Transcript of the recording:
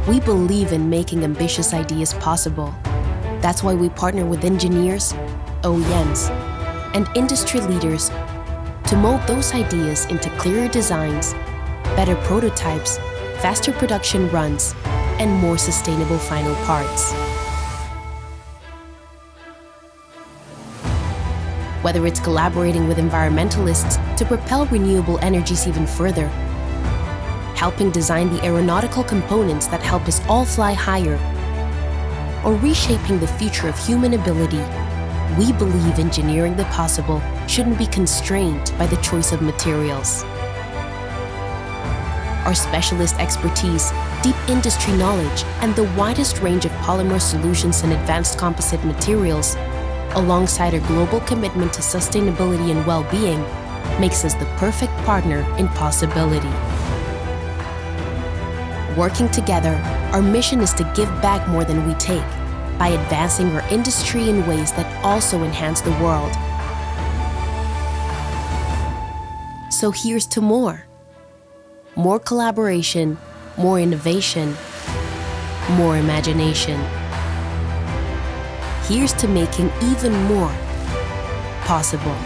We believe in making ambitious ideas possible. That's why we partner with engineers, OEMs, and industry leaders to mold those ideas into clearer designs, better prototypes, faster production runs, and more sustainable final parts. Whether it's collaborating with environmentalists to propel renewable energies even further, helping design the aeronautical components that help us all fly higher, or reshaping the future of human ability, we believe engineering the possible shouldn't be constrained by the choice of materials. Our specialist expertise, deep industry knowledge, and the widest range of polymer solutions and advanced composite materials, alongside our global commitment to sustainability and well-being, makes us the perfect partner in possibility. Working together, our mission is to give back more than we take by advancing our industry in ways that also enhance the world. So here's to more. More collaboration, more innovation, more imagination. Here's to making even more possible.